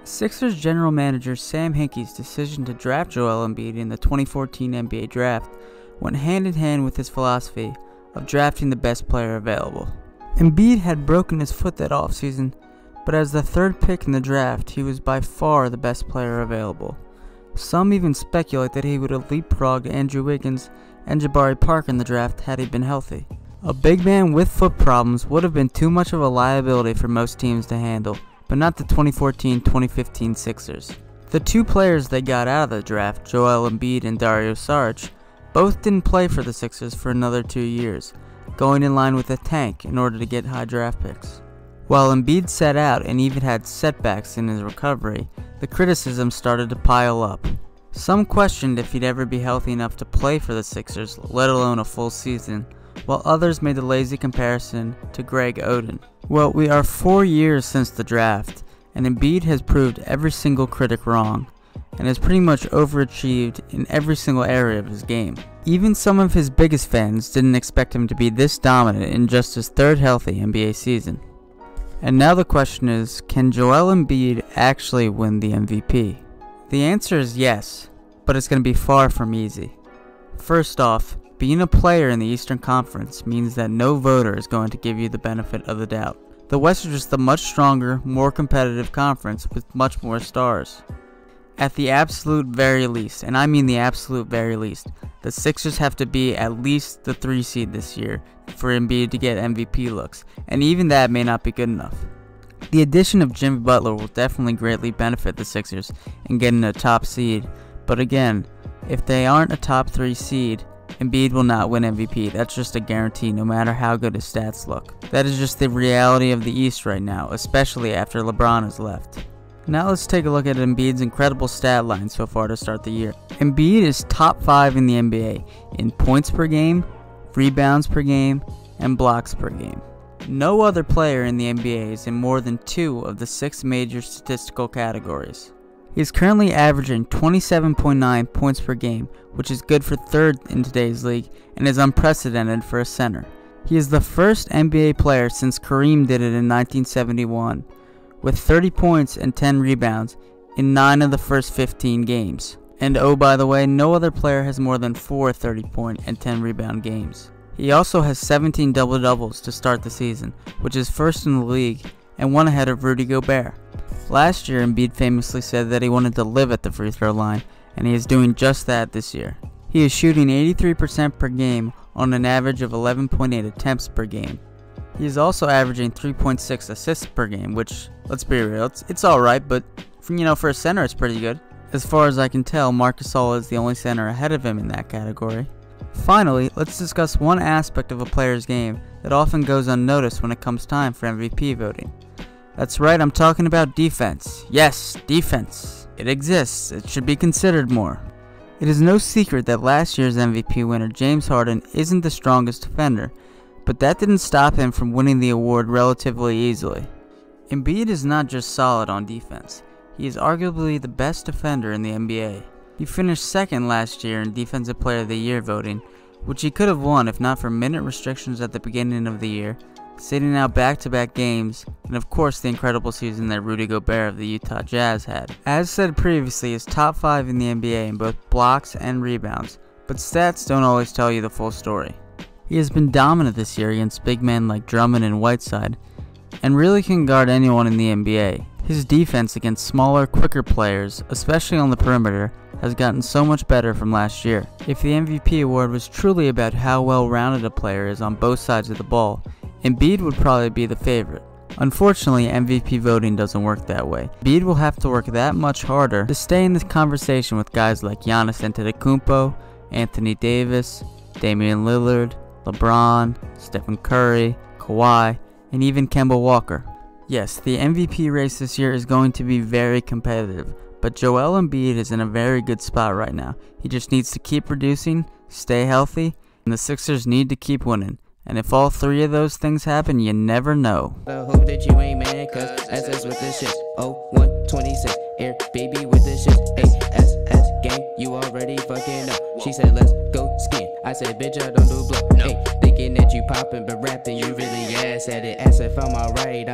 Sixers general manager Sam Hinkie's decision to draft Joel Embiid in the 2014 NBA draft went hand in hand with his philosophy of drafting the best player available. Embiid had broken his foot that offseason, but as the third pick in the draft, he was by far the best player available. Some even speculate that he would have leapfrogged Andrew Wiggins and Jabari Parker in the draft had he been healthy. A big man with foot problems would have been too much of a liability for most teams to handle, but not the 2014-2015 Sixers. The two players they got out of the draft, Joel Embiid and Dario Saric, both didn't play for the Sixers for another 2 years, going in line with a tank in order to get high draft picks. While Embiid sat out and even had setbacks in his recovery, the criticism started to pile up. Some questioned if he'd ever be healthy enough to play for the Sixers, let alone a full season, while others made the lazy comparison to Greg Oden. Well, we are 4 years since the draft, and Embiid has proved every single critic wrong, and has pretty much overachieved in every single area of his game. Even some of his biggest fans didn't expect him to be this dominant in just his third healthy NBA season. And now the question is, can Joel Embiid actually win the MVP? The answer is yes, but it's going to be far from easy. First off, being a player in the Eastern Conference means that no voter is going to give you the benefit of the doubt. The West is just a much stronger, more competitive conference with much more stars. At the absolute very least, and I mean the absolute very least, the Sixers have to be at least the 3 seed this year for Embiid to get MVP looks, and even that may not be good enough. The addition of Jimmy Butler will definitely greatly benefit the Sixers in getting a top seed, but again, if they aren't a top 3 seed, Embiid will not win MVP. That's just a guarantee no matter how good his stats look. That is just the reality of the East right now, especially after LeBron has left. Now let's take a look at Embiid's incredible stat line so far to start the year. Embiid is top 5 in the NBA in points per game, rebounds per game, and blocks per game. No other player in the NBA is in more than 2 of the 6 major statistical categories. He is currently averaging 27.9 points per game, which is good for 3rd in today's league and is unprecedented for a center. He is the first NBA player since Kareem did it in 1971, with 30 points and 10 rebounds in 9 of the first 15 games. And oh, by the way, no other player has more than 4 30-point and 10 rebound games. He also has 17 double-doubles to start the season, which is first in the league and one ahead of Rudy Gobert. Last year, Embiid famously said that he wanted to live at the free throw line, and he is doing just that this year. He is shooting 83% per game on an average of 11.8 attempts per game. He is also averaging 3.6 assists per game, which, let's be real, it's alright, but for a center it's pretty good. As far as I can tell, Marc Gasol is the only center ahead of him in that category. Finally, let's discuss one aspect of a player's game that often goes unnoticed when it comes time for MVP voting. That's right, I'm talking about defense. Yes, defense. It exists. It should be considered more. It is no secret that last year's MVP winner James Harden isn't the strongest defender, but that didn't stop him from winning the award relatively easily. Embiid is not just solid on defense. He is arguably the best defender in the NBA. He finished 2nd last year in Defensive Player of the Year voting, which he could have won if not for minute restrictions at the beginning of the year, sitting out back-to-back games, and of course the incredible season that Rudy Gobert of the Utah Jazz had. As said previously, he is top 5 in the NBA in both blocks and rebounds, but stats don't always tell you the full story. He has been dominant this year against big men like Drummond and Whiteside, and really can guard anyone in the NBA. His defense against smaller, quicker players, especially on the perimeter, has gotten so much better from last year. If the MVP award was truly about how well-rounded a player is on both sides of the ball, Embiid would probably be the favorite. Unfortunately, MVP voting doesn't work that way. Embiid will have to work that much harder to stay in this conversation with guys like Giannis Antetokounmpo, Anthony Davis, Damian Lillard, LeBron, Stephen Curry, Kawhi, and even Kemba Walker. Yes, the MVP race this year is going to be very competitive, but Joel Embiid is in a very good spot right now. He just needs to keep producing, stay healthy, and the Sixers need to keep winning. And if all 3 of those things happen, you never know. Hope that you ain't mad, cause SS with the shit. 0126, air baby with the shit. ASS gang, you already fucking know. She said, let's go skin. I said, bitch, I don't do blow. No. Thinking that you poppin', but rapping, you really ass at it. As if I'm alright.